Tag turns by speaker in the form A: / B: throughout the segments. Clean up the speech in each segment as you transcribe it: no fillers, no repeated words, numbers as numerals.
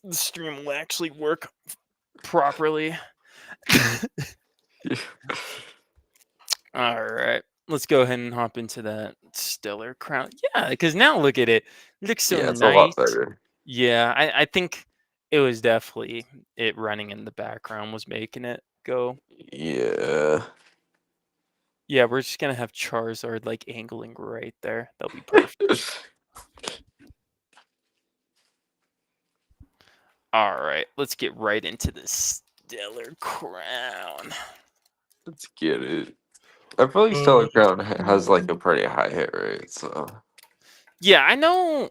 A: the stream will actually work properly. All right. Let's go ahead and hop into that stellar crown. Yeah, because now look at it. It looks so
B: Yeah, it's a lot
A: nice.
B: better.
A: Yeah, I think it was definitely it running in the background was making it go.
B: Yeah.
A: Yeah, we're just gonna have Charizard like angling right there. That'll be perfect. All right, let's get right into the stellar crown.
B: Let's get it. I feel like Stellar Crown has like a pretty high hit rate, so
A: Yeah, I know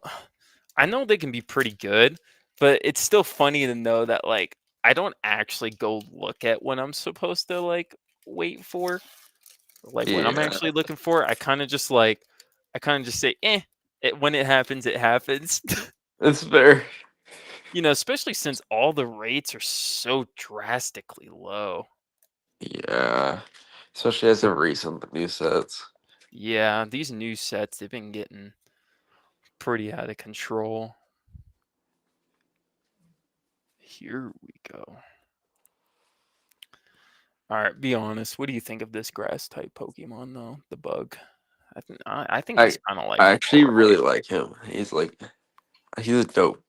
A: they can be pretty good, but it's still funny to know that like I don't actually go look at what I'm supposed to like wait for. Like when I'm
B: yeah,
A: actually looking for it, I kind of just say, when it happens, it happens.
B: it's fair.
A: Especially since all the rates are so drastically low.
B: Yeah, especially as of recent, the new sets.
A: Yeah, these new sets, they've been getting pretty out of control. Here we go. All right, be honest. What do you think of this grass type Pokemon though? The bug. I think
B: I
A: he's kind of like
B: I actually really
A: alright.
B: like him. He's a dope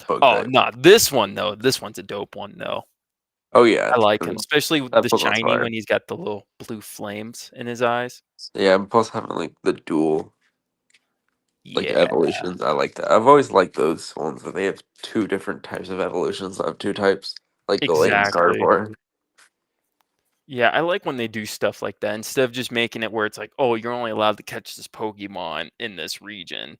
B: bug
A: Oh,
B: type.
A: no, this one though. This one's a dope one though.
B: Oh yeah,
A: I like him,
B: true.
A: especially with
B: That
A: the
B: Pokemon's
A: shiny
B: fire.
A: when he's got the little blue flames in his eyes.
B: Yeah, and plus having like the dual like
A: Yeah,
B: evolutions, I like that. I've always liked those ones where they have two different types of evolutions. I have two types, like Gallade and
A: exactly.
B: Gardevoir.
A: Yeah, I like when they do stuff like that instead of just making it where it's like, oh, you're only allowed to catch this Pokemon in this region.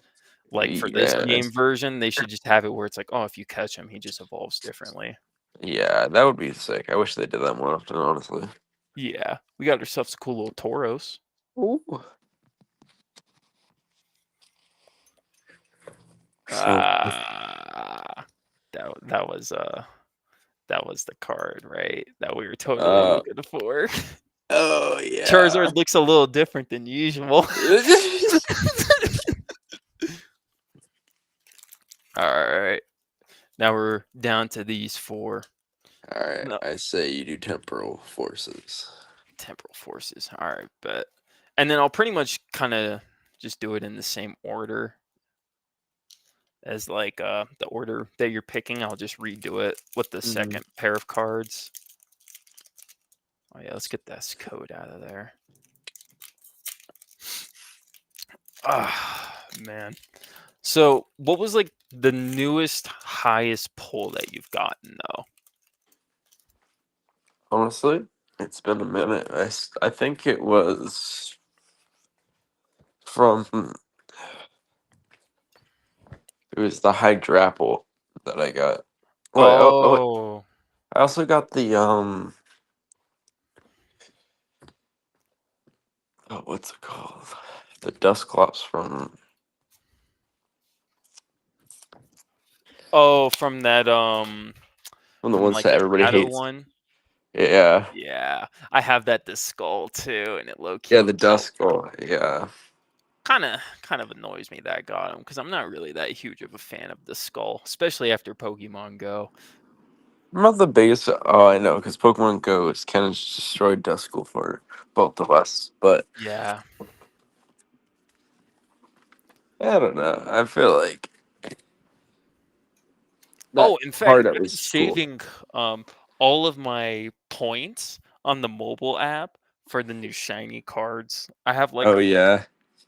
A: Like for this
B: Yeah,
A: game version, they should just have it where it's like, oh, if you catch him, he just evolves differently.
B: yeah, that would be sick. I wish they did that more often, honestly.
A: Yeah, we got ourselves a cool little Tauros.
B: Ooh. So,
A: Ah, that was the card, right? That we were totally
B: uh,
A: looking for.
B: oh yeah.
A: Charizard looks a little different than usual. All right, now we're down to these four.
B: All right,
A: No,
B: I say you do temporal forces.
A: temporal forces. All right, but and then I'll pretty much kind of just do it in the same order as like the order that you're picking. I'll just redo it with the
B: Mhm.
A: second pair of cards. Oh yeah, let's get this code out of there. Ah, man. So, what was like the newest highest pull that you've gotten though?
B: Honestly, it's been a minute. I think it was from it was the Hydrapple that I got. Wait, wait,
A: Oh,
B: I also got the oh, what's it called? The Dusclops
A: oh,
B: from the
A: from
B: ones
A: like
B: that
A: the
B: everybody
A: shadow
B: hates.
A: one.
B: Yeah,
A: Yeah, I have that the skull too, and it low
B: yeah,
A: key
B: the Duskull. Yeah,
A: kind of annoys me that I got him because I'm not really that huge of a fan of the skull, especially after Pokemon Go.
B: I'm not the biggest. Oh, I know, because Pokemon Go has kind of destroyed Duskull for both of us. But
A: Yeah.
B: I don't know. I feel like that
A: Oh, in fact,
B: part of
A: I've
B: it
A: been
B: is cool.
A: saving all of my points on the mobile app for the new shiny cards.
B: Oh yeah,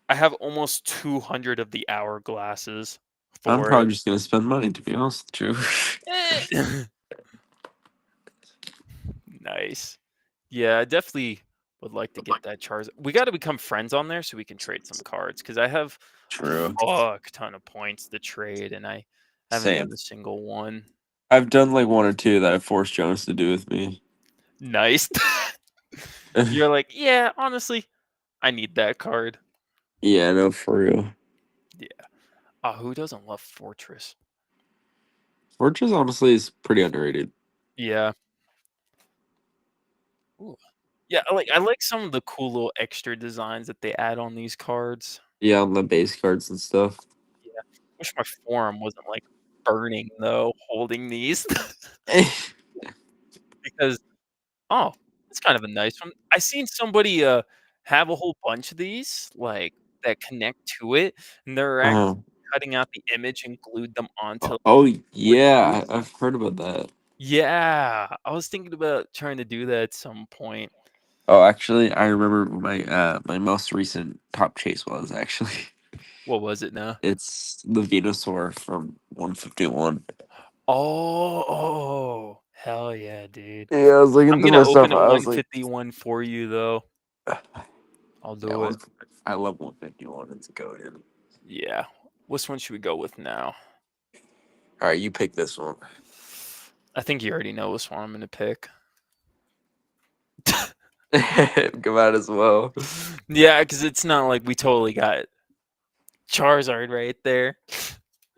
A: I have almost 200 of the hourglasses
B: I'm
A: for it.
B: probably just gonna spend money to be honest with you.
A: Eh. Nice. Yeah, I definitely would like to get that Charizard. We got to become friends on there so we can trade some cards because I have a
B: True.
A: fuck ton of points to trade and I haven't
B: Same.
A: done a single one.
B: I've done like one or two that I forced Jonas to do with me.
A: Nice. You're like, yeah, honestly, I need that card.
B: Yeah, no, for real.
A: Yeah. Who doesn't love Fortress?
B: Fortress honestly is pretty underrated.
A: Yeah. Ooh. Yeah, I like some of the cool little extra designs that they add on these cards.
B: Yeah, on the base cards and stuff.
A: Yeah. Wish my forum wasn't like burning though, holding these because oh, that's kind of a nice one. I seen somebody, have a whole bunch of these, like, that connect to it, and they're actually
B: uh,
A: cutting out the image and glued them onto
B: oh
A: wood.
B: yeah, I've heard about that.
A: Yeah, I was thinking about trying to do that at some point.
B: Oh, actually, I remember my most recent top chase was actually
A: What was it now?
B: it's the Venusaur from 151.
A: Oh, hell yeah, dude.
B: Yeah, I was looking
A: I'm
B: through
A: gonna
B: my stuff.
A: open a
B: I was like,
A: 151 for you, though. I'll
B: yeah,
A: do it.
B: I love 151. It's goaded.
A: Yeah. Which one should we go with now?
B: All right, you pick this one.
A: I think you already know which one I'm gonna pick.
B: Come out as well.
A: Yeah, because it's not like we totally got Charizard right there.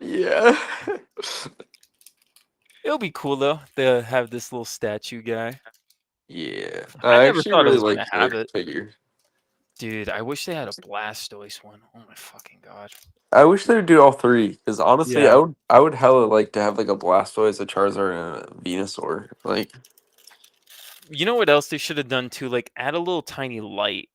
B: Yeah.
A: It'll be cool though to have this little statue guy.
B: Yeah.
A: I
B: I
A: never
B: actually
A: thought I
B: really
A: was gonna
B: like
A: have
B: the
A: it.
B: figure.
A: Dude, I wish they had a Blastoise one. Oh my fucking god.
B: I wish they would do all three because honestly,
A: Yeah.
B: I would hella like to have like a Blastoise, a Charizard, and a Venusaur. Like,
A: You know what else they should have done too? Like add a little tiny light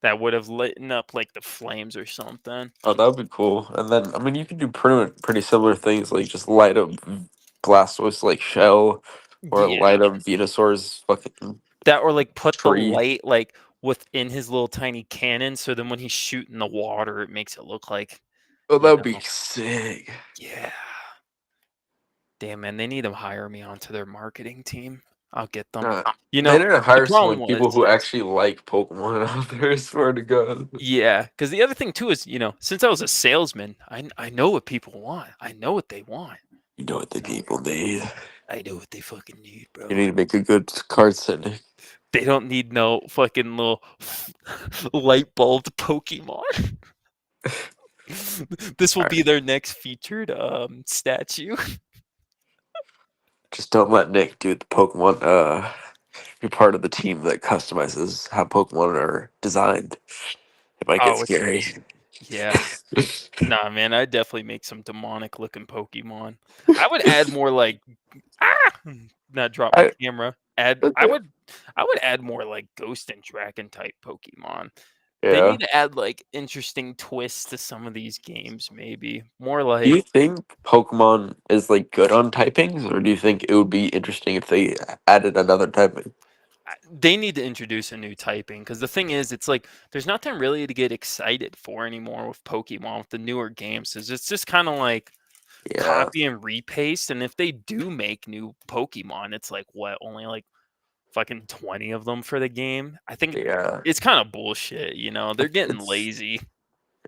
A: that would have lit up like the flames or something.
B: oh, that would be cool. And then I mean, you can do pretty similar things like just light up Blastoise like shell, or
A: Yeah.
B: light up Venusaur's fucking
A: That or like put the
B: tree.
A: light like within his little tiny cannon so then when he's shooting the water it makes it look like,
B: Oh, that
A: you
B: would be
A: know.
B: sick.
A: Yeah. Damn man, they need to hire me onto their marketing team. I'll get them. You
B: They
A: know,
B: need to
A: the
B: hire some
A: problem
B: like
A: was
B: people who actually like Pokemon out there. I swear to God.
A: yeah, because the other thing too is, since I was a salesman, I know what people want. I know what they want.
B: You know what the
A: You know,
B: people need.
A: I know what they fucking need,
B: You
A: bro.
B: need to make a good card set.
A: They don't need no fucking little light bulb Pokemon. This will be
B: Alright.
A: their next featured statue.
B: Just don't let Nick do the Pokemon be part of the team that customizes how Pokemon are designed. It might get
A: Oh,
B: scary.
A: yeah. Nah, man, I'd definitely make some demonic looking Pokemon. I would add more like ah, not drop my
B: I
A: camera. Add
B: okay.
A: I would add more like ghost and dragon type Pokemon. They
B: Yeah.
A: need to add like interesting twists to some of these games, maybe. More
B: Do
A: like
B: you think Pokemon is like good on typings, or do you think it would be interesting if they added another typing?
A: they need to introduce a new typing because the thing is, it's like there's nothing really to get excited for anymore with Pokemon with the newer games. It's just kind of like
B: Yeah.
A: copy and repaste. And if they do make new Pokemon, it's like what only like fucking 20 of them for the game. I think
B: Yeah.
A: it's kind of bullshit. They're getting
B: It's
A: lazy.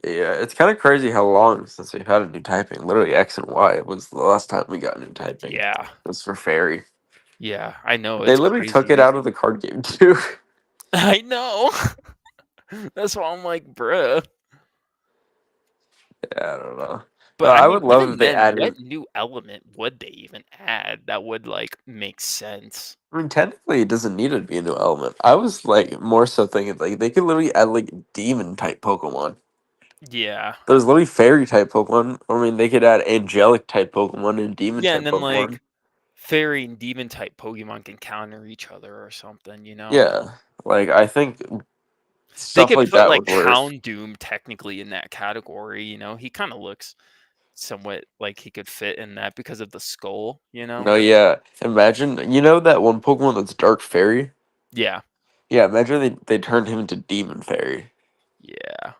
B: yeah, it's kind of crazy how long since we've had a new typing. Literally X and Y was the last time we got new typing. It
A: Yeah,
B: was for fairy.
A: yeah, I know
B: They
A: it's
B: literally
A: crazy.
B: took it out of the card game too.
A: I know. That's why I'm like, bruh.
B: Yeah, I don't know. No,
A: But I
B: I
A: mean,
B: would love
A: even
B: if they
A: then, what
B: added.
A: new element would they even add that would like make sense?
B: I mean, technically, it doesn't need to be a new element. I was like more so thinking like they could literally add like demon type Pokemon.
A: Yeah.
B: There's literally fairy type Pokemon. I mean, they could add angelic type Pokemon and demon
A: Yeah, and
B: type
A: then
B: Pokemon.
A: like fairy and demon type Pokemon can counter each other or something.
B: Yeah, like I think
A: They
B: stuff
A: could
B: like
A: put
B: that
A: like
B: would work.
A: Houndoom technically in that category. He kind of looks somewhat like he could fit in that because of the skull.
B: No, yeah. Imagine that one Pokemon that's Dark Fairy.
A: Yeah.
B: Yeah, imagine they turned him into Demon Fairy
A: Yeah.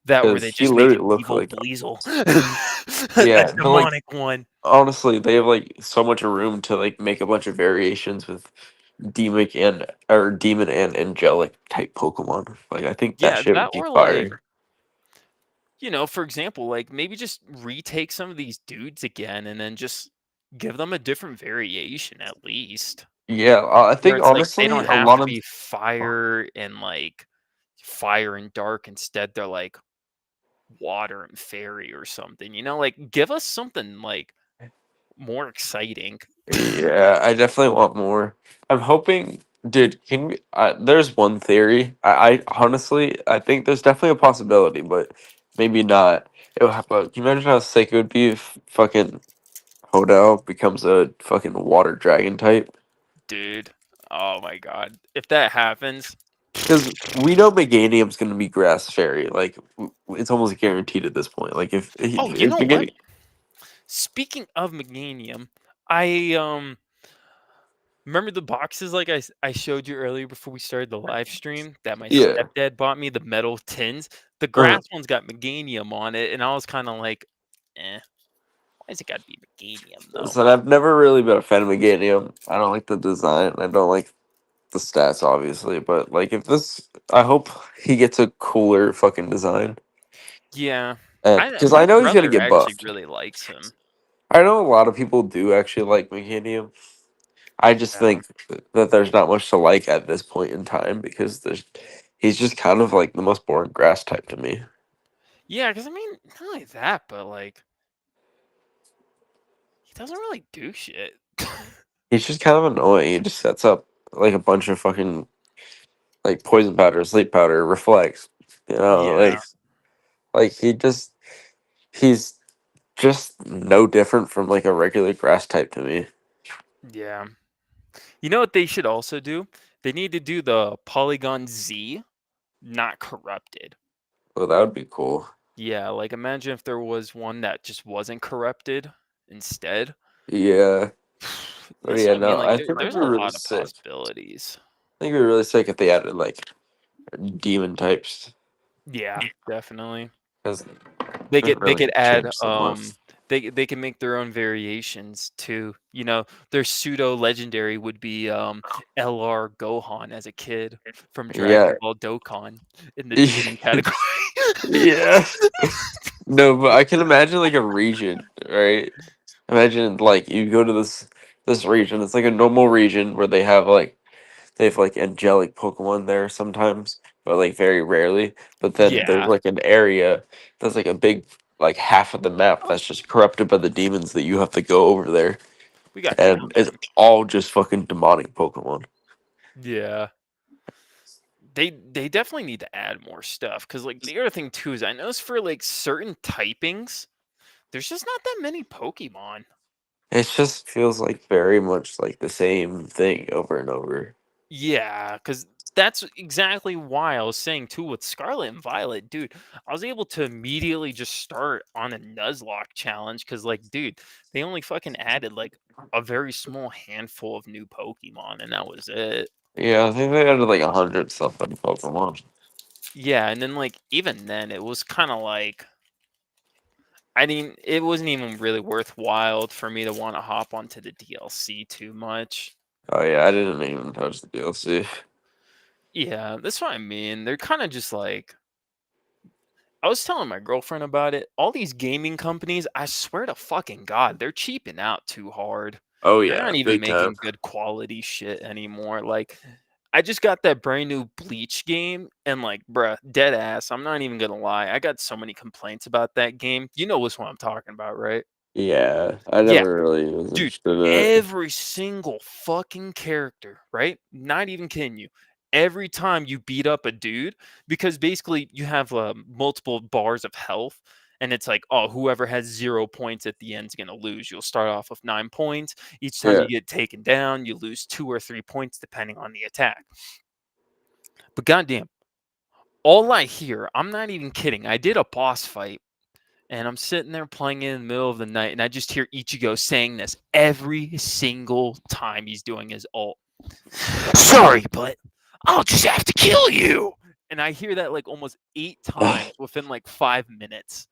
A: That or
B: because
A: they
B: he
A: just made
B: literally
A: him
B: looked
A: evil
B: like
A: Bleasel.
B: yeah.
A: That
B: But like
A: demonic one.
B: honestly, they have like so much room to like make a bunch of variations with demon and angelic type Pokemon. Like I think that
A: Yeah,
B: shit
A: that
B: would be
A: or like
B: fire.
A: for example, like maybe just retake some of these dudes again and then just give them a different variation at least.
B: Yeah, I
A: Where
B: think
A: it's like they
B: honestly
A: don't
B: a
A: have
B: lot
A: to
B: of
A: be fire and like fire and dark. Instead, they're like water and fairy or something. Like give us something like more exciting.
B: yeah, I definitely want more. I'm hoping, dude. Can we? There's one theory. I honestly, I think there's definitely a possibility, but maybe not. But can you imagine how sick it would be if fucking Hodel becomes a fucking water dragon type.
A: Dude. Oh my god. If that happens,
B: Because we know Meganium's going to be grass fairy. Like, it's almost guaranteed at this point. Like,
A: oh, you
B: if
A: know what?
B: Meganium.
A: Speaking of Meganium, I remember the boxes like I showed you earlier before we started the live stream that my
B: Yeah.
A: stepdad bought me, the metal tins. The
B: Uh,
A: grass one's got Meganium on it, and I was kind of like, eh, why's it got to be Meganium though?
B: so I've never really been a fan of Meganium. I don't like the design. I don't like the stats, obviously. But, like, if this. I hope he gets a cooler fucking design.
A: Yeah,
B: And
A: I
B: because I
A: my
B: know he's going to
A: brother
B: get
A: actually
B: buffed.
A: really likes him.
B: I know a lot of people do actually like Meganium. I just
A: Yeah,
B: think that there's not much to like at this point in time because he's just kind of like the most boring grass type to me.
A: yeah, because I mean, not only that, but like he doesn't really do shit.
B: He's just kind of annoying. He just sets up like a bunch of fucking like poison powder, sleep powder, reflects. You know,
A: Yeah,
B: like he's just no different from like a regular grass type to me.
A: yeah. You know what they should also do? They need to do the Polygon Z, not corrupted.
B: Well, that would be cool.
A: Yeah, like imagine if there was one that just wasn't corrupted instead.
B: Yeah. But
A: That's
B: yeah,
A: what I mean.
B: no,
A: Like
B: I think it'd
A: there's
B: be
A: a
B: really
A: lot of
B: sick.
A: possibilities.
B: I think it'd be really sick if they added like demon types
A: Yeah, definitely.
B: because
A: They
B: it
A: could
B: really
A: add
B: changed so much.
A: they can make their own variations too. You know, their pseudo legendary would be LR Gohan as a kid from Dragon
B: Yeah.
A: Ball Dokkan in the demon category.
B: Yeah. No, but I can imagine like a region, right? Imagine like you go to this region. It's like a normal region where they have like angelic Pokemon there sometimes, but like very rarely. But then there's
A: Yeah,
B: like an area that's like a big like half of the map that's just corrupted by the demons that you have to go over there,
A: we got you
B: and it's
A: covered.
B: all just fucking demonic Pokemon.
A: Yeah. They definitely need to add more stuff because like the other thing too is I noticed for like certain typings, there's just not that many Pokemon.
B: It just feels like very much like the same thing over and over.
A: Yeah, because that's exactly why I was saying too with Scarlet and Violet, dude. I was able to immediately just start on a Nuzlocke challenge because, like, dude, they only fucking added like a very small handful of new Pokemon, and that was it.
B: Yeah, I think they added like 100 something Pokemon.
A: Yeah, and then like even then, it was kind of like I mean, it wasn't even really worthwhile for me to want to hop onto the DLC too much.
B: Oh yeah, I didn't even touch the DLC.
A: Yeah, that's what I mean. They're kind of just like I was telling my girlfriend about it. All these gaming companies, I swear to fucking God, they're cheaping out too hard.
B: Oh
A: They're
B: yeah,
A: not even
B: big time.
A: making good quality shit anymore. Like, I just got that brand new Bleach game, and like, bruh, dead ass. I'm not even gonna lie. I got so many complaints about that game. You know which one I'm talking about, right?
B: Yeah, I
A: Yeah,
B: never really was
A: dude,
B: interested in it.
A: every single fucking character, right? Not even kidding you. Every time you beat up a dude, because basically you have multiple bars of health, and it's like, oh, whoever has 0 points at the end is gonna lose. You'll start off with 9 points. Each time you
B: Yeah,
A: get taken down, you lose 2 or 3 points depending on the attack. But goddamn, all I hear, I'm not even kidding. I did a boss fight and I'm sitting there playing in the middle of the night, and I just hear Ichigo saying this every single time he's doing his ult. Sorry, but I'll just have to kill you. And I hear that like almost 8 times within like 5 minutes.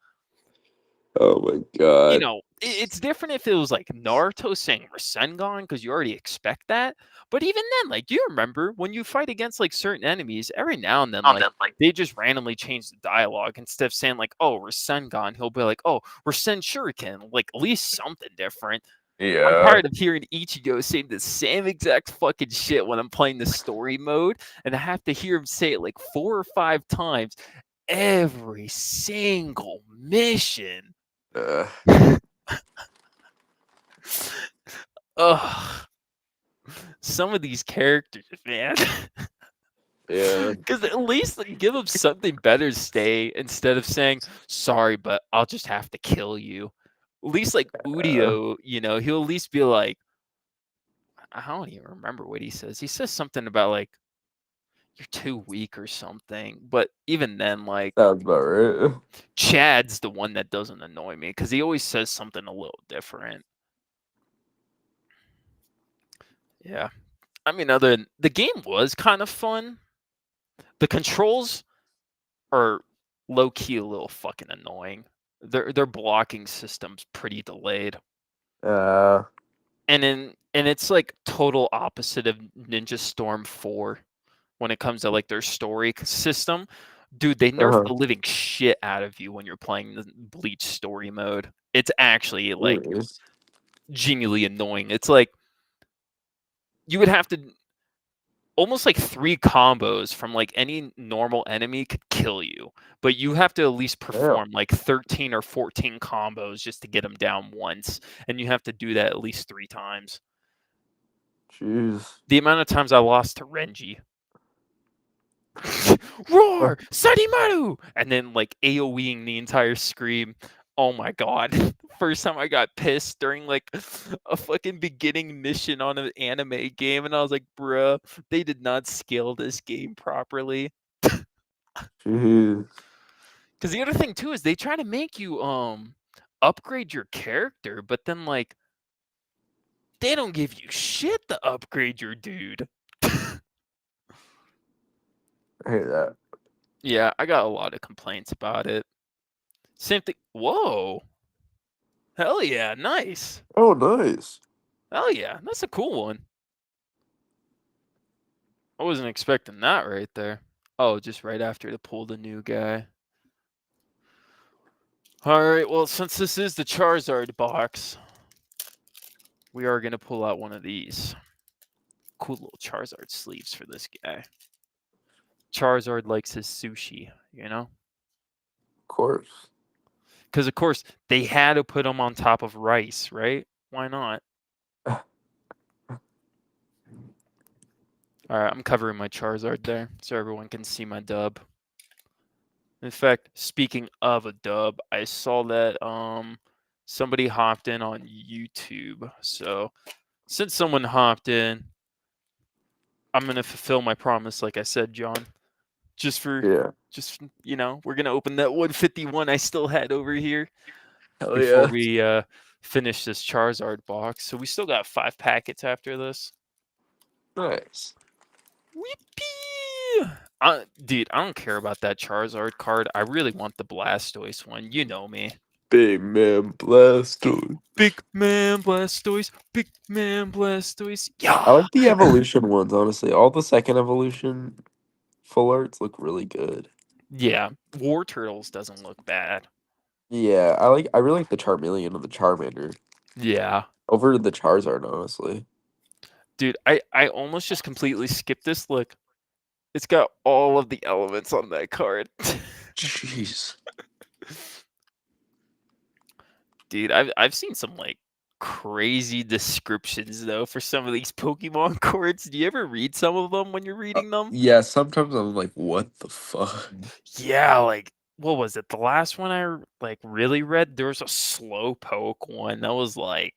B: oh my
A: You
B: god.
A: know, it's different if it was like Naruto saying Rasengan because you already expect that. But even then, like, do you remember when you fight against like certain enemies, every now and then, like, they just randomly change the dialogue instead of saying like, "Oh, Rasengan," he'll be like, "Oh, Rasen Shuriken," like at least something different. I'm
B: Yeah.
A: tired of hearing Ichigo say the same exact fucking shit when I'm playing the story mode, and I have to hear him say it like 4 or 5 times every single mission.
B: Uh,
A: Ugh, some of these characters, man.
B: yeah.
A: Because at least like, give them something better to say instead of saying, sorry, but I'll just have to kill you. At least like
B: Uh,
A: Udio, he'll at least be like, I don't even remember what he says. He says something about like you're too weak or something. But even then, like
B: sounds about right.
A: Chad's the one that doesn't annoy me because he always says something a little different. Yeah. I mean, other than the game was kind of fun. The controls are low key a little fucking annoying. Their blocking system's pretty delayed.
B: Uh,
A: And it's like total opposite of Ninja Storm 4 when it comes to like their story system. Dude, they nerf
B: uh-huh.
A: the living shit out of you when you're playing the Bleach story mode. It's actually like
B: Anyways.
A: genuinely annoying. It's like you would have to almost like 3 combos from like any normal enemy could kill you, but you have to at least
B: Damn.
A: perform like 13 or 14 combos just to get them down once, and you have to do that at least 3 times.
B: Jeez.
A: The amount of times I lost to Renji. Roar! Sadimaru! And then like AoEing the entire screen. Oh my god. First time I got pissed during like a fucking beginning mission on an anime game, and I was like, bruh, they did not scale this game properly.
B: Jeez.
A: Because the other thing too is they try to make you upgrade your character, but then like they don't give you shit to upgrade your dude.
B: I hate that.
A: Yeah, I got a lot of complaints about it. Same thing. Whoa. Hell yeah, nice.
B: Oh, nice.
A: Hell yeah, that's a cool one. I wasn't expecting that right there. Oh, just right after to pull the new guy. Alright, well, since this is the Charizard box, we are going to pull out one of these. Cool little Charizard sleeves for this guy. Charizard likes his sushi, you know?
B: Of course.
A: Because, of course, they had to put him on top of rice, right? Why not? Alright, I'm covering my Charizard there so everyone can see my dub. In fact, speaking of a dub, I saw that somebody hopped in on YouTube. So since someone hopped in, I'm gonna fulfill my promise, like I said, John. Just for
B: Yeah.
A: we're gonna open that 151 I still had over here
B: Hell
A: before
B: yeah.
A: we finish this Charizard box. So we still got 5 packets after this.
B: Nice.
A: Whippy! Dude, I don't care about that Charizard card. I really want the Blastoise one. You know me.
B: Big man Blastoise.
A: Big man Blastoise. Big man Blastoise.
B: I
A: Yeah.
B: like the evolution ones, honestly. All the second evolution full arts look really good.
A: Yeah. War Turtles doesn't look bad.
B: Yeah, I really like the Charmeleon and the Charmander
A: Yeah.
B: over the Charizard, honestly.
A: Dude, I almost just completely skipped this. Look, it's got all of the elements on that card.
B: Jeez.
A: Dude, I've seen some like crazy descriptions though for some of these Pokemon cards. Do you ever read some of them when you're reading them?
B: Yeah, sometimes I'm like, what the fuck?
A: Yeah, like what was it? The last one I like really read, there was a Slowpoke one that was like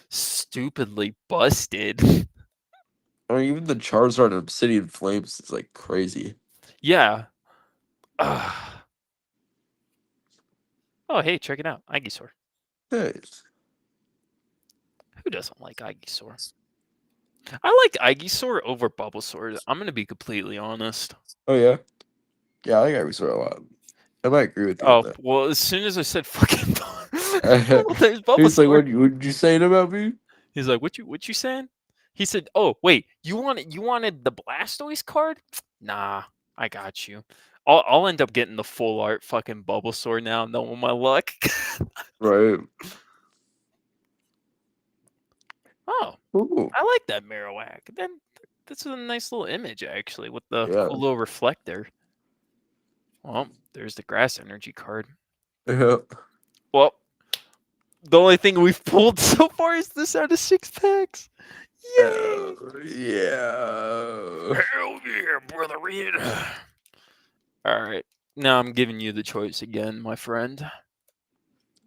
A: stupidly busted.
B: Or even the Charizard and Obsidian Flames is like crazy.
A: Yeah. Ugh. Oh, hey, check it out. Ivysaur.
B: Nice.
A: Who doesn't like Ivysaur? I like Ivysaur over Bulbasaur. I'm gonna be completely honest.
B: Oh yeah? Yeah, I like Ivysaur a lot. I might agree with you on
A: Oh
B: that.
A: well, as soon as I said fucking, well, there's
B: He's like,
A: Bulbasaur.
B: what you saying about me?
A: He's like, what you saying? He said, oh wait, you wanted the Blastoise card? Nah, I got you. I'll end up getting the full art fucking Bulbasaur now, knowing my luck.
B: Right.
A: Oh,
B: Ooh.
A: I like that Marowak. Then this is a nice little image actually with the
B: Yeah.
A: cool little reflector. Well, there's the grass energy card.
B: Yeah.
A: Well, the only thing we've pulled so far is this out of 6 packs. Yay!
B: Yeah.
A: Hell yeah, brother Red. All right. Now I'm giving you the choice again, my friend.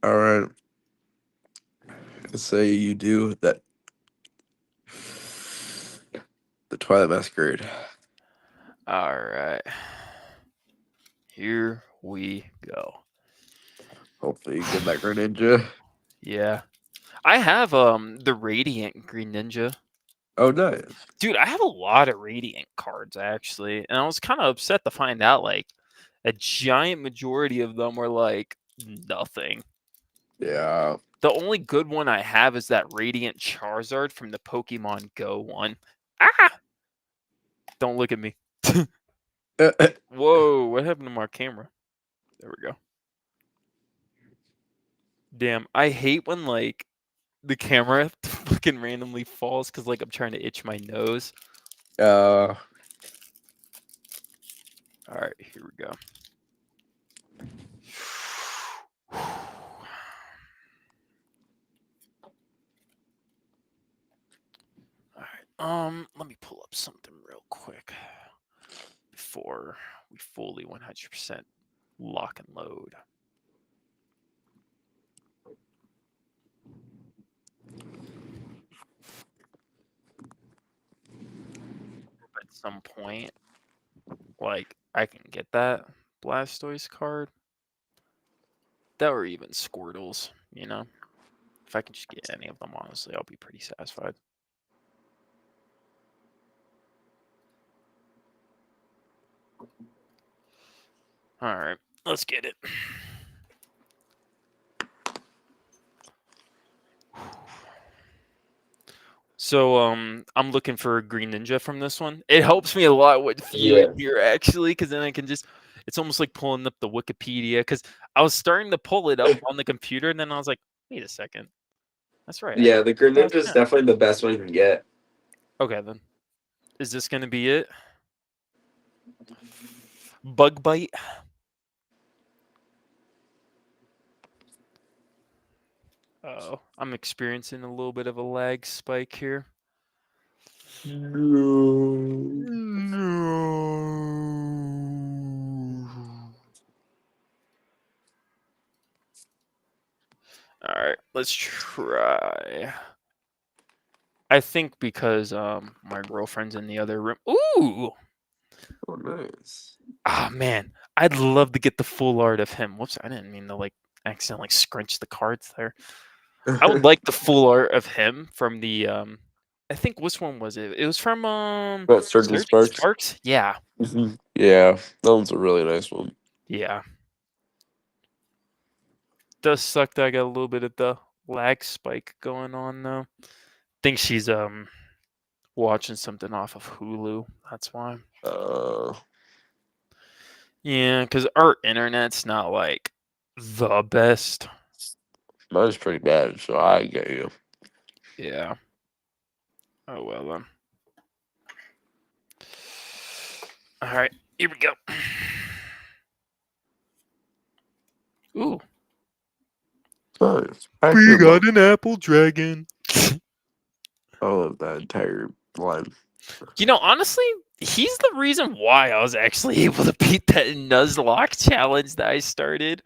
B: All right. Say you do that. The Twilight Masquerade.
A: All right. Here we go.
B: Hopefully you get that Greninja.
A: Yeah. I have the Radiant Green Ninja.
B: Oh, nice.
A: Dude, I have a lot of Radiant cards actually, and I was kind of upset to find out like a giant majority of them were like nothing.
B: Yeah.
A: The only good one I have is that Radiant Charizard from the Pokemon Go one. Ah! Don't look at me. Whoa, what happened to my camera? There we go. Damn, I hate when like the camera fucking randomly falls because like I'm trying to itch my nose.
B: uh,
A: All right, here we go. All right, let me pull up something real quick before we fully 100% lock and load. At some point, like I can get that Blastoise card, that or even Squirtles. You know, if I can just get any of them, honestly, I'll be pretty satisfied. All right, let's get it. So I'm looking for a green ninja from this one. It helps me a lot with viewing
B: yeah.
A: here actually, because then I can just it's almost like pulling up the Wikipedia because I was starting to pull it up on the computer and then I was like, wait a second. That's right. I
B: Yeah, the
A: have
B: Greninja is
A: him.
B: definitely the best one you can get.
A: Okay then. Is this gonna be it? Bug bite? Oh, I'm experiencing a little bit of a lag spike here.
B: No.
A: No. All right, let's try. I think because my girlfriend's in the other room. Ooh,
B: Oh, nice.
A: ah man, I'd love to get the full art of him. Whoops, I didn't mean to like accidentally scrunch the cards there. I would like the full art of him from the I think which one was it? It was from
B: What, Surgeon
A: Surging
B: Sparks?
A: Sparks. Yeah,
B: Yeah, that one's a really nice one.
A: yeah. Does suck that I got a little bit of the lag spike going on though. Think she's watching something off of Hulu. That's why.
B: Uh,
A: Yeah, because our internet's not like the best.
B: Mine's pretty bad, so I get you.
A: Yeah. Oh well then. All right, here we go. Ooh,
B: Nice. I
A: we
B: actually
A: got
B: love
A: an apple dragon.
B: all of that entire line.
A: You know, honestly, he's the reason why I was actually able to beat that Nuzlocke challenge that I started.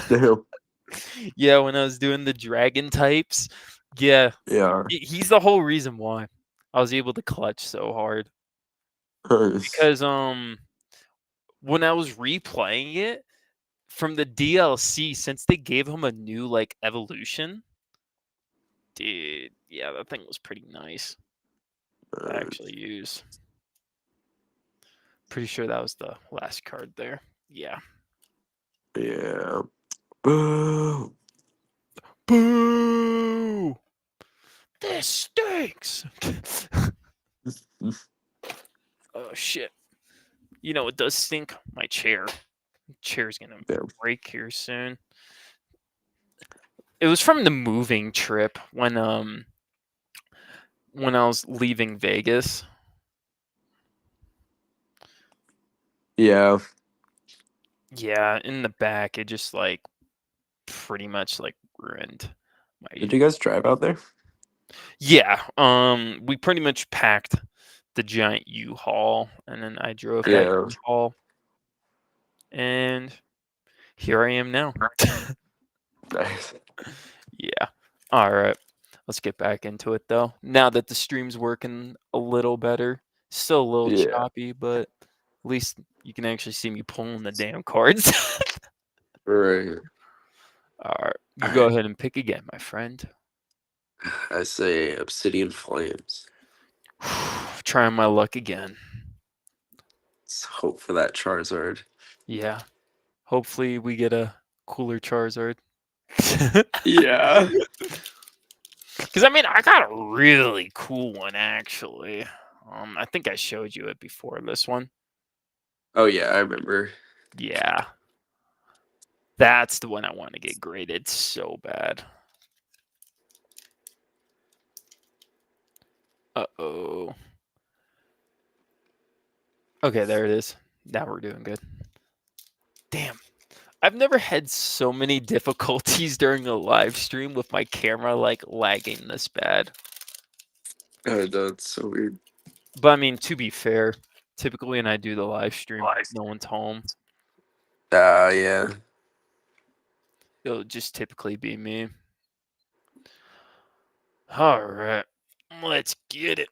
B: Damn.
A: Yeah, when I was doing the dragon types. Yeah,
B: Yeah.
A: he's the whole reason why I was able to clutch so hard.
B: Nice.
A: Because when I was replaying it from the DLC, since they gave him a new like evolution, dude, yeah, that thing was pretty nice to actually use. Pretty sure that was the last card there. Yeah.
B: Yeah. Boo.
A: Boo! This stinks. Oh shit. You know it does stink? My chair. Chair's gonna
B: Damn.
A: break here soon. It was from the moving trip when I was leaving Vegas.
B: Yeah.
A: Yeah, in the back it just like pretty much like ruined my
B: Did you guys drive out there?
A: Yeah, we pretty much packed the giant U-Haul and then I drove that
B: Yeah.
A: U-Haul and here I am now.
B: Nice.
A: Yeah. All right. Let's get back into it though. Now that the stream's working a little better, still a little
B: Yeah.
A: choppy, but at least you can actually see me pulling the damn cards.
B: Right.
A: All right,
B: All
A: you go
B: right.
A: ahead and pick again, my friend.
B: I say Obsidian Flames.
A: Trying my luck again.
B: Let's hope for that Charizard.
A: Yeah, hopefully we get a cooler Charizard.
B: Yeah.
A: Because I mean, I got a really cool one actually. I think I showed you it before. This one.
B: Oh yeah, I remember.
A: Yeah, that's the one I want to get graded so bad. Uh-oh. Okay, there it is. Now we're doing good. Damn. I've never had so many difficulties during a live stream with my camera like lagging this bad.
B: Oh no, it's so weird.
A: But I mean, to be fair, typically when I do the live stream, no one's home.
B: Yeah.
A: It'll just typically be me. All right. Let's get it.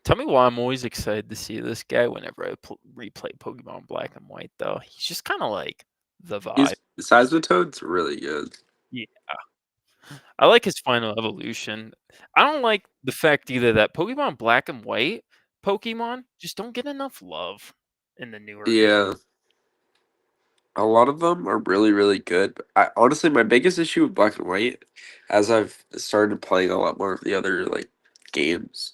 A: Tell me why I'm always excited to see this guy whenever I replay Pokemon Black and White, though. He's just kind of like the vibe.
B: He's Seismitoad's really good.
A: Yeah. I like his final evolution. I don't like the fact either that Pokemon Black and White Pokemon just don't get enough love in the newer game.
B: Yeah. A lot of them are really, really good. But I honestly, my biggest issue with Black and White, as I've started playing a lot more of the other like games,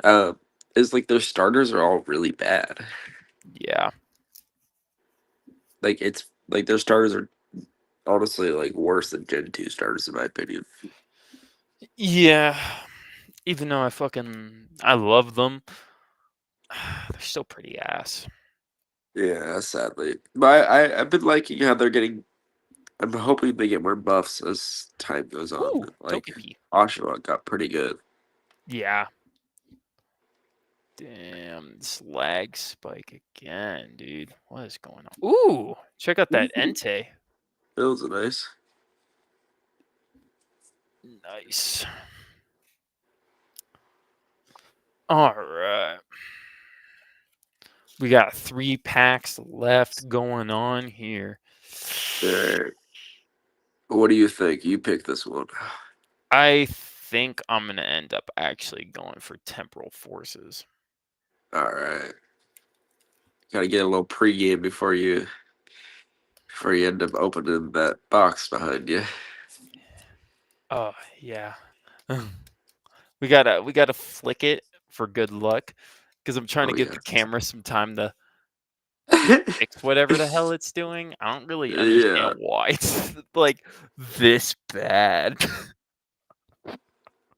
B: um, is like their starters are all really bad.
A: Yeah.
B: Like it's like their starters are honestly like worse than Gen 2 starters in my opinion.
A: Yeah. Even though I love them, they're still pretty ass.
B: Yeah, sadly. But I've been liking how they're getting. I'm hoping they get more buffs as time goes on.
A: Ooh,
B: Like
A: Togepi.
B: Oshawa got pretty good.
A: Yeah. Damn, this lag spike again, dude. What is going on? Ooh, check out that Entei.
B: Those are nice.
A: Nice. All right. We got 3 packs left going on here.
B: Alright. What do you think? You pick this one.
A: I think I'm going to end up actually going for Temporal Forces.
B: Alright. Gotta get a little pregame before you end up opening that box behind you.
A: Oh, yeah. we gotta flick it for good luck because I'm trying to
B: Oh
A: give
B: yeah.
A: the camera some time to fix whatever the hell it's doing. I don't really
B: Yeah.
A: understand why it's like this bad.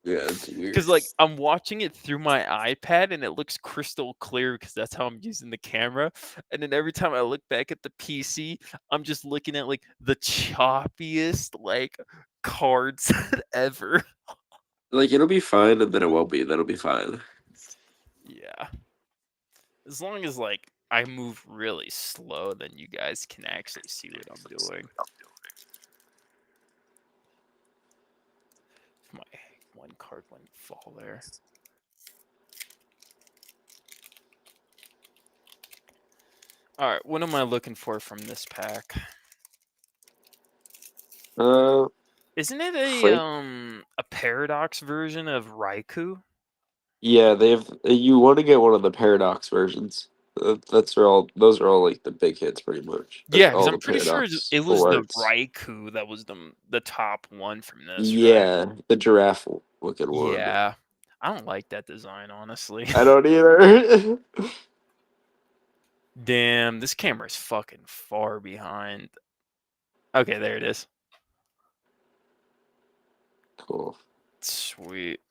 B: Yeah, it's weird.
A: Because like I'm watching it through my iPad and it looks crystal clear because that's how I'm using the camera. And then every time I look back at the PC, I'm just looking at like the choppiest like cards ever.
B: Like it'll be fine and then it won't be. That'll be fine.
A: Yeah. As long as like I move really slow, then you guys can actually see what I'm doing. If my one card wouldn't fall there. All right, what am I looking for from this pack?
B: Uh
A: Isn't it
B: Frank.
A: a paradox version of Raikou?
B: Yeah, they've you want to get one of the paradox versions. That's all those are all like the big hits pretty much.
A: Yeah, because
B: All
A: I'm
B: the
A: pretty sure
B: paradox
A: it was
B: full
A: the
B: arts.
A: Raikou that was the top one from this, right?
B: Yeah, the giraffe looking one.
A: Yeah, I don't like that design, honestly.
B: I don't either.
A: Damn, this camera's fucking far behind. Okay, there it is.
B: Cool.
A: Sweet.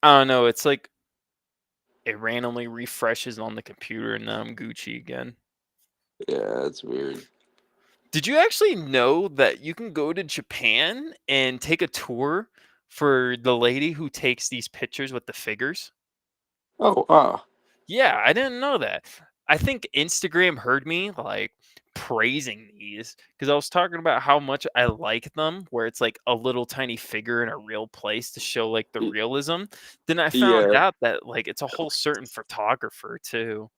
A: I don't know. It's like it randomly refreshes on the computer, and now I'm Gucci again.
B: Yeah, it's weird.
A: Did you actually know that you can go to Japan and take a tour for the lady who takes these pictures with the figures?
B: Oh, wow.
A: Yeah, I didn't know that. I think Instagram heard me like praising these because I was talking about how much I like them, where it's like a little tiny figure in a real place to show like the
B: Y-
A: realism. Then I found
B: Yeah,
A: out that like it's a whole certain photographer too.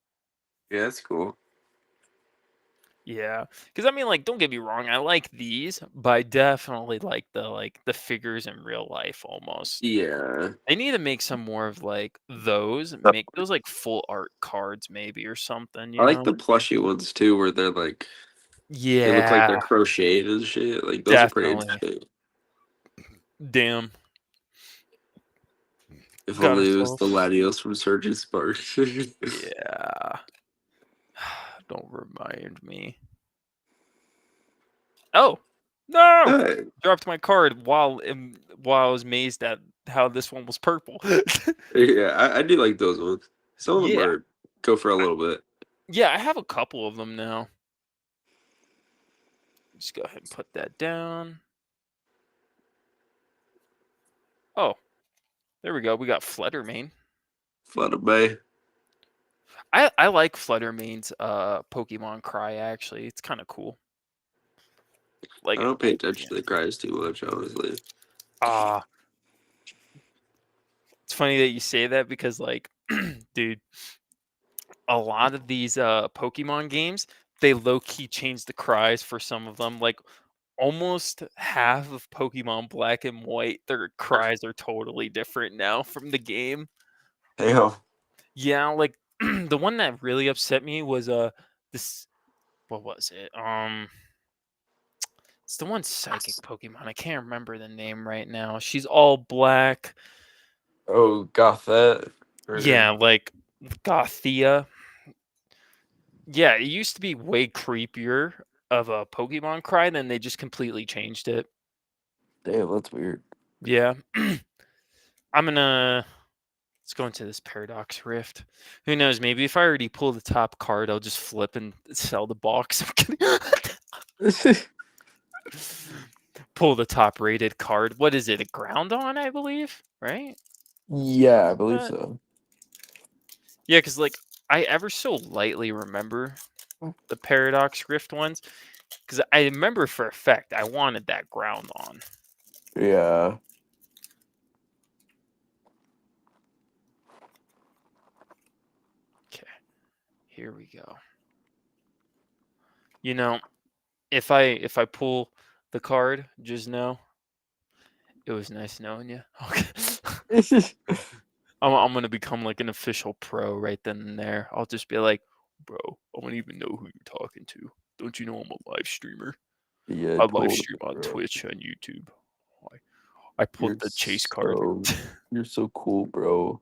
B: yeah, that's cool.
A: Yeah, because I mean, like, don't get me wrong, I like these, but I definitely like the figures in real life almost.
B: Yeah,
A: They need to make some more of like those, make those like full art cards maybe or something,
B: I
A: you
B: like
A: know?
B: the plushy ones too, where they're like they look like they're
A: Yeah,
B: crocheted and shit. Like those are pretty
A: definitely.
B: interesting.
A: Damn,
B: If
A: got
B: only it was the
A: ourselves.
B: Latios from Surgeon Spark.
A: Yeah, don't remind me. Oh no!
B: Hey,
A: Dropped my card while I was amazed at how this one was purple.
B: yeah, I do like those ones. Some of them
A: Yeah,
B: are go for a little bit.
A: yeah, I have a couple of them now. Just go ahead and put that down. Oh, there we go. We got Fluttermane.
B: Flutter Bay.
A: I like Fluttermane's Pokemon Cry actually. It's kind of cool.
B: I
A: Like
B: don't pay
A: yeah.
B: attention to the cries too much, honestly.
A: Ah, it's funny that you say that because like dude, a lot of these Pokemon games, they low key changed the cries for some of them. Like almost half of Pokemon Black and White, their cries are totally different now from the game.
B: Damn.
A: Yeah, like the one that really upset me was this what was it? It's the one psychic Pokemon. I can't remember the name right now. She's all black.
B: Oh, got that.
A: Yeah,
B: Or,
A: like Gothia. Yeah, it used to be way creepier of a Pokemon cry, then they just completely changed it.
B: damn, that's weird.
A: Yeah. I'm gonna let's go into this Paradox Rift. Who knows? Maybe if I already pull the top card, I'll just flip and sell the box. I'm kidding. Pull the top rated card. What is it? A Groundon, I believe, right?
B: Yeah, I believe
A: That
B: so.
A: yeah, because like I ever so lightly remember the Paradox Rift ones because I remember for a fact I wanted that Groundon.
B: Yeah.
A: Okay, here we go. You know, if I pull the card, just know it was nice knowing you. Okay. I'm gonna become like an official pro right then and there. I'll just be like, bro, I don't even know who you're talking to. Don't you know I'm a live streamer?
B: Yeah,
A: I live
B: totally,
A: stream on
B: bro.
A: Twitch and YouTube. I pulled
B: You're
A: the chase card.
B: so you're so cool, bro.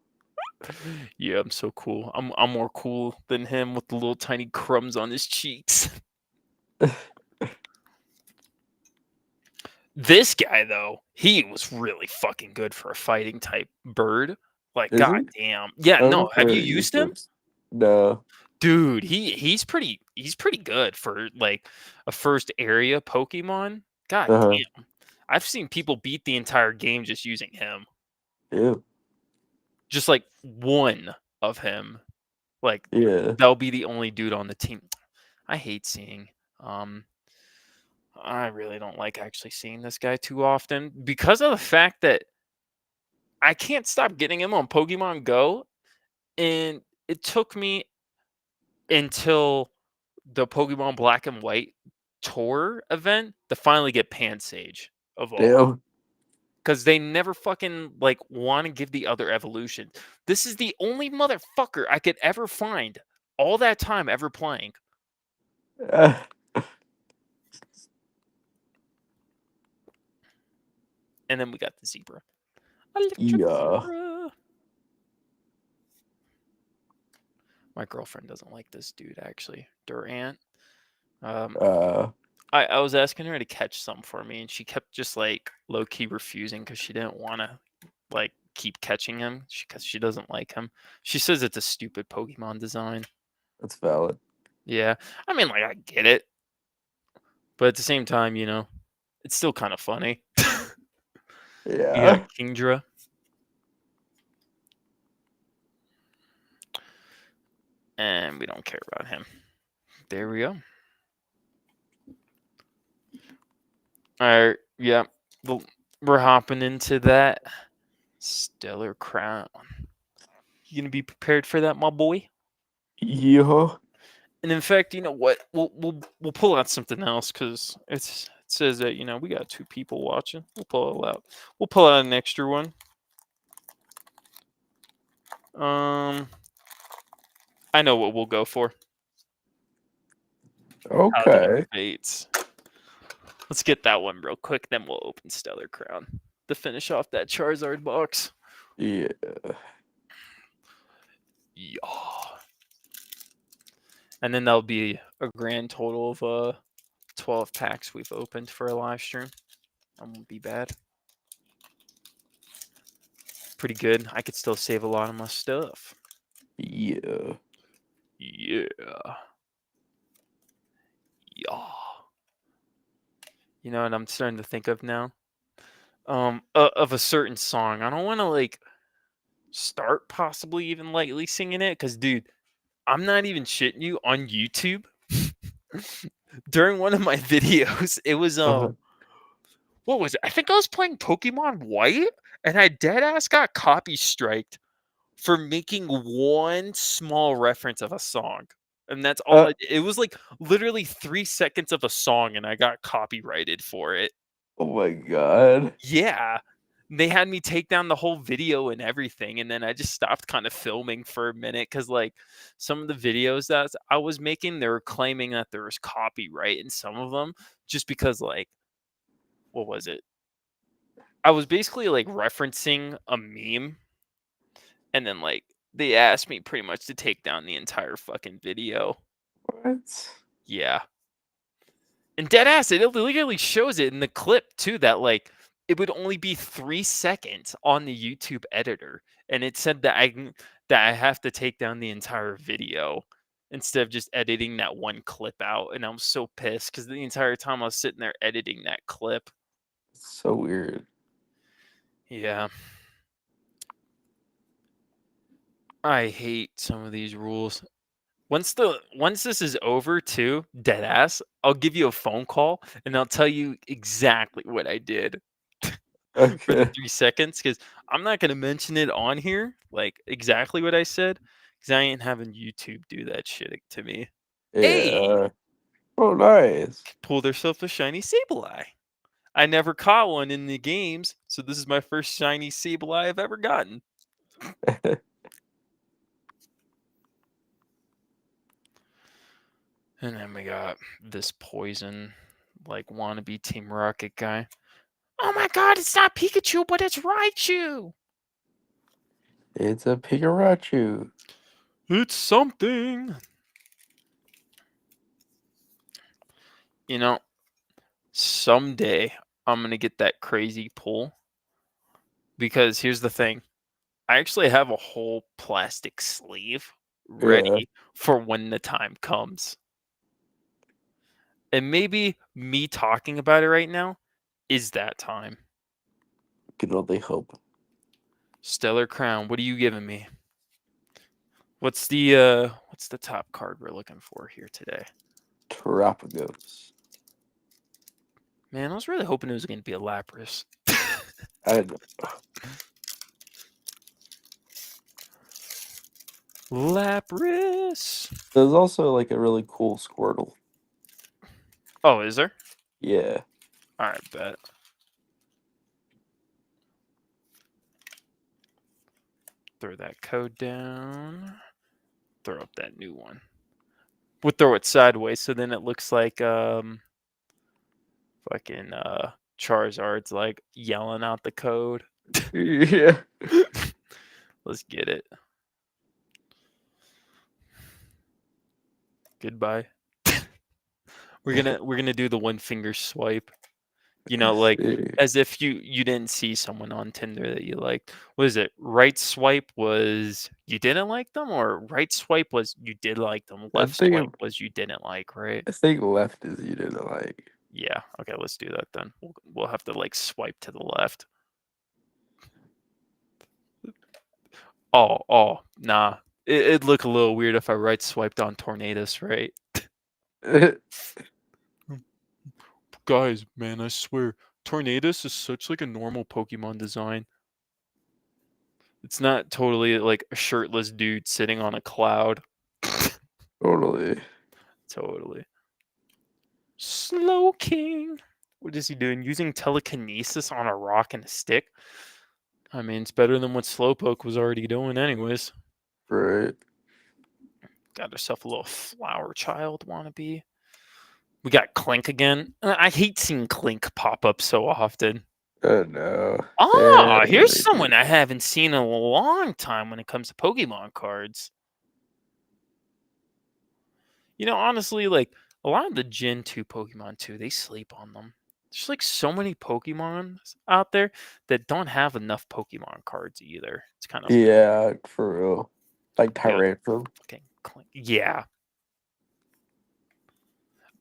A: Yeah, I'm so cool. I'm more cool than him with the little tiny crumbs on his cheeks. This guy though, he was really fucking good for a fighting type bird. Like
B: Is he?
A: goddamn. Yeah,
B: I
A: no,
B: don't
A: have you
B: really use
A: used him?
B: this. No.
A: Dude, he's pretty good for like a first area Pokemon. God
B: Uh-huh.
A: damn. I've seen people beat the entire game just using him.
B: Yeah.
A: Just like one of him. Like
B: Yeah.
A: that'll be the only dude on the team. I hate seeing um I really don't like actually seeing this guy too often because of the fact that I can't stop getting him on Pokemon Go, and it took me until the Pokemon Black and White tour event to finally get Pansage of all.
B: Damn.
A: Because they never fucking like want to give the other evolution. This is the only motherfucker I could ever find all that time ever playing.
B: Uh,
A: And then we got the zebra. Electric
B: yeah.
A: zebra. My girlfriend doesn't like this dude actually. Durant. Um,
B: Uh,
A: I was asking her to catch some for me, and she kept just like low key refusing because she didn't want to like keep catching him because she doesn't like him. She says it's a stupid Pokemon design.
B: that's valid.
A: Yeah, I mean like I get it, but at the same time, it's still kind of funny. You got
B: Yeah.
A: Kingdra, and we don't care about him. There we go. All right, yeah, we're hopping into that Stellar Crown. You gonna be prepared for that, my boy?
B: Yeah.
A: And in fact, you know what? We'll pull out something else because it says that we got two people watching. We'll pull it out. We'll pull out an extra one. Um, I know what we'll go for. Paladin of
B: Okay.
A: Fates. Let's get that one real quick, then we'll open Stellar Crown to finish off that Charizard box.
B: Yeah.
A: Yeah. And then that'll be a grand total of 12 packs we've opened for a live stream. That won't be bad. Pretty good. I could still save a lot of my stuff.
B: Yeah.
A: Yeah. Yeah. You know what I'm starting to think of now? Of a certain song. I don't want to like start possibly even lightly singing it because, dude, I'm not even shitting you. On YouTube, during one of my videos, it was
B: Uh-huh.
A: what was it? I think I was playing Pokemon White, and I dead ass got copy striked for making one small reference of a song. And that's all
B: Uh,
A: it was like literally 3 seconds of a song, and I got copyrighted for it.
B: oh my god.
A: Yeah. They had me take down the whole video and everything, and then I just stopped kind of filming for a minute because, like, some of the videos that I was making, they were claiming that there was copyright in some of them just because, like, what was it? I was basically like referencing a meme, and then like they asked me pretty much to take down the entire fucking video.
B: What?
A: Yeah. And dead ass, it literally shows it in the clip too that like it would only be 3 seconds on the YouTube editor, and it said that I have to take down the entire video instead of just editing that one clip out. And I was so pissed because the entire time I was sitting there editing that clip.
B: So weird.
A: Yeah, I hate some of these rules. Once this is over too, dead ass, I'll give you a phone call and I'll tell you exactly what I did for the
B: Okay.
A: 3 seconds because I'm not gonna mention it on here, like exactly what I said, because I ain't having YouTube do that shit to me. Hey,
B: Yeah. Oh, nice.
A: pulled herself a shiny Sableye. I never caught one in the games, so this is my first shiny Sableye I've ever gotten. And then we got this poison, like wannabe Team Rocket guy. Oh my god, it's not Pikachu, but it's Raichu.
B: It's a Pikachu.
A: It's something. You know, someday I'm going to get that crazy pull because here's the thing. I actually have a whole plastic sleeve
B: Yeah.
A: ready for when the time comes. And maybe me talking about it right now is that time.
B: Can only hope.
A: Stellar Crown, what are you giving me? What's the top card we're looking for here today?
B: Terapagos.
A: Man, I was really hoping it was going to be a Lapras.
B: I know.
A: Lapras.
B: There's also like a really cool Squirtle.
A: Oh, is there?
B: Yeah.
A: All right, bet. Throw that code down. Throw up that new one. We'll throw it sideways so then it looks like fucking Charizard's like yelling out the code.
B: Yeah.
A: Let's get it. Goodbye. We're gonna do the one finger swipe. You know, like
B: See.
A: as if you didn't see someone on Tinder that you liked. What is it? Right swipe was you didn't like them, or right swipe was you did like them.
B: I
A: Left swipe
B: think
A: was you didn't like, right?
B: I think left is you didn't like.
A: Yeah. Okay, let's do that then. We'll have to like swipe to the left. Nah. It'd look a little weird if I right swiped on Tornadus, right? Guys, man, I swear, Tornadus is such like a normal Pokemon design. It's not totally like a shirtless dude sitting on a cloud.
B: Totally.
A: Totally. Slow King. What is he doing? Using telekinesis on a rock and a stick? I mean, it's better than what Slowpoke was already doing, anyways.
B: Right.
A: Got herself a little flower child wannabe. We got Clink again. I hate seeing Clink pop up so often.
B: Oh no.
A: Ah,
B: And
A: here's
B: they
A: someone
B: do.
A: I haven't seen in a long time when it comes to Pokemon cards. Honestly, like a lot of the Gen 2 Pokemon too, they sleep on them. There's like so many Pokemon out there that don't have enough Pokemon cards either. It's kind of
B: Yeah, for real. Like
A: yeah,
B: Tyrantrum.
A: fucking Clink. Yeah.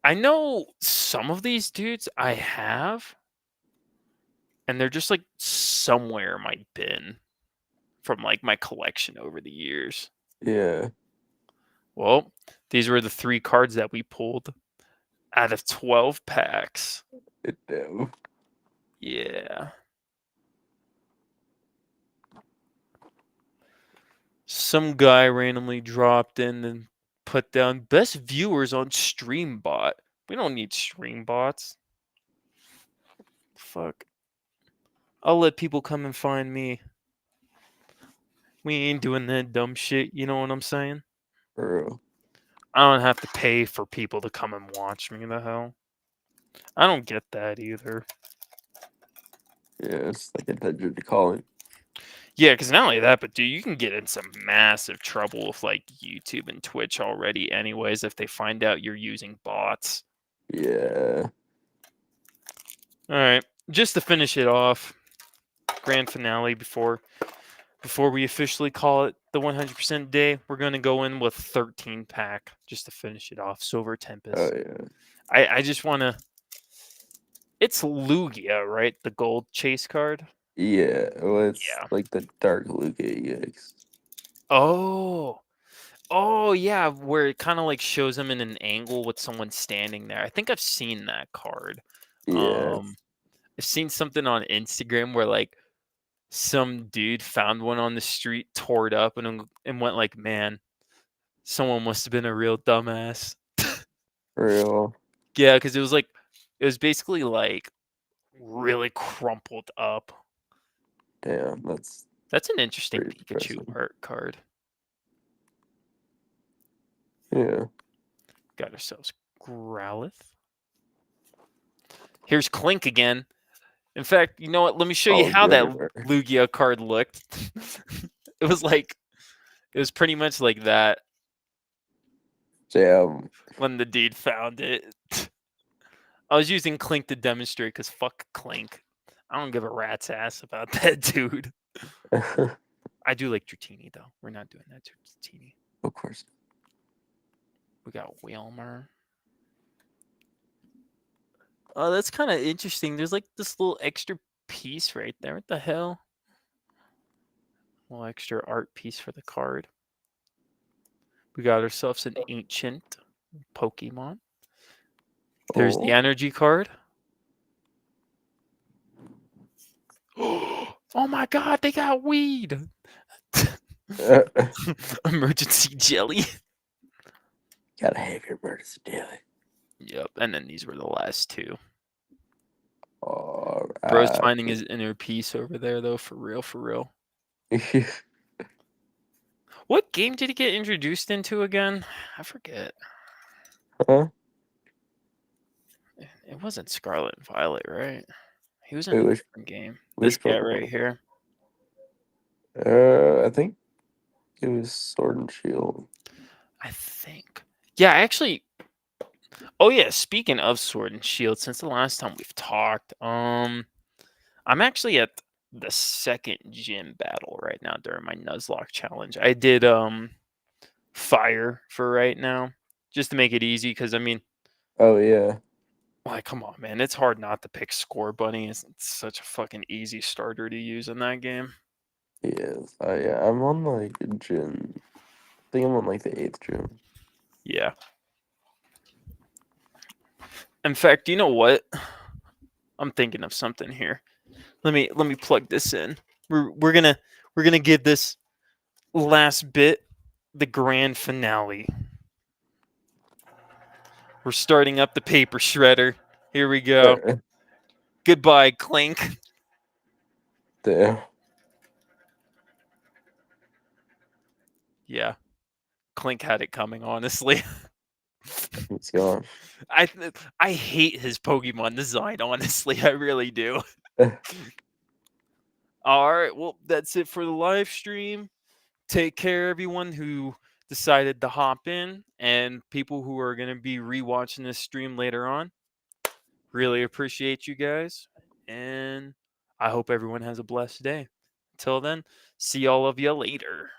A: I know some of these dudes I have, and they're just like somewhere in my bin from like my collection over the years.
B: Yeah.
A: Well, these were the 3 cards that we pulled out of 12 packs.
B: Damn.
A: Yeah. Some guy randomly dropped in and put down best viewers on Streambot. We don't need Streambots. Fuck. I'll let people come and find me. We ain't doing that dumb shit, you know what I'm saying?
B: For real.
A: I don't have to pay for people to come and watch me, the hell. I don't get that either.
B: Yeah, it's like attention to calling.
A: Yeah, because not only that, but dude, you can get in some massive trouble with like YouTube and Twitch already, anyways, if they find out you're using bots.
B: Yeah.
A: All right, just to finish it off, grand finale before we officially call it the 100% day, we're gonna go in with 13 pack just to finish it off. Silver
B: Oh
A: Tempest.
B: yeah.
A: I just wanna. It's Lugia, right? The gold chase card.
B: Yeah. Well, it's
A: Yeah.
B: like the Dark Lugia EX.
A: Oh. Oh yeah, where it kind of like shows them in an angle with someone standing there. I think I've seen that card.
B: Yeah.
A: Um, I've seen something on Instagram where like some dude found one on the street, tore it up, and went like, "Man, someone must have been a real dumbass."
B: For real.
A: Yeah, because it was basically like really crumpled up.
B: Damn, that's
A: That's an interesting
B: pretty
A: Pikachu
B: depressing.
A: art card.
B: Yeah.
A: Got ourselves Growlithe. Here's Clink again. In fact, you know what? Let me show you
B: Oh,
A: how that
B: good.
A: Lugia card looked. it was like it was pretty much like that
B: Damn.
A: when the dude found it. I was using Clink to demonstrate because fuck Clink. I don't give a rat's ass about that dude. I do like Dratini though. We're not doing that to Dratini.
B: Of course.
A: We got Whalmer. Oh, that's kind of interesting. There's like this little extra piece right there. What the hell? Little extra art piece for the card. We got ourselves an ancient Pokemon. There's the
B: Oh.
A: energy card. Oh my god, they got weed. Emergency jelly.
B: Gotta have your birds daily.
A: Yep, and then these were the last 2.
B: All
A: Bro's
B: right.
A: finding his inner peace over there, though, for real, for real. What game did he get introduced into again? I forget.
B: Huh?
A: It wasn't Scarlet and Violet, right? He was in
B: Wait,
A: a
B: which
A: different game. This
B: which
A: guy right
B: Pokemon?
A: here.
B: I think it was Sword and Shield.
A: I think. Yeah, actually. Oh yeah, speaking of Sword and Shield, since the last time we've talked, I'm actually at the second gym battle right now during my Nuzlocke challenge. I did fire for right now, just to make it easy, because I mean,
B: Oh yeah.
A: like, come on, man, it's hard not to pick Score Bunny. It's such a fucking easy starter to use in that game.
B: Yes. Yeah. I'm on like gym. I think I'm on like the 8th gym.
A: Yeah. In fact, you know what? I'm thinking of something here. Let me plug this in. We're gonna give this last bit the grand finale. We're starting up the paper shredder. Here we go.
B: Alright.
A: Goodbye, Clink.
B: Damn.
A: Yeah, Clink had it coming, honestly.
B: It's gone.
A: I I hate his Pokemon design, honestly. I really do. All right, well, that's it for the live stream. Take care, everyone who decided to hop in, and people who are going to be rewatching this stream later on. Really appreciate you guys, and I hope everyone has a blessed day. Until then, see all of you later.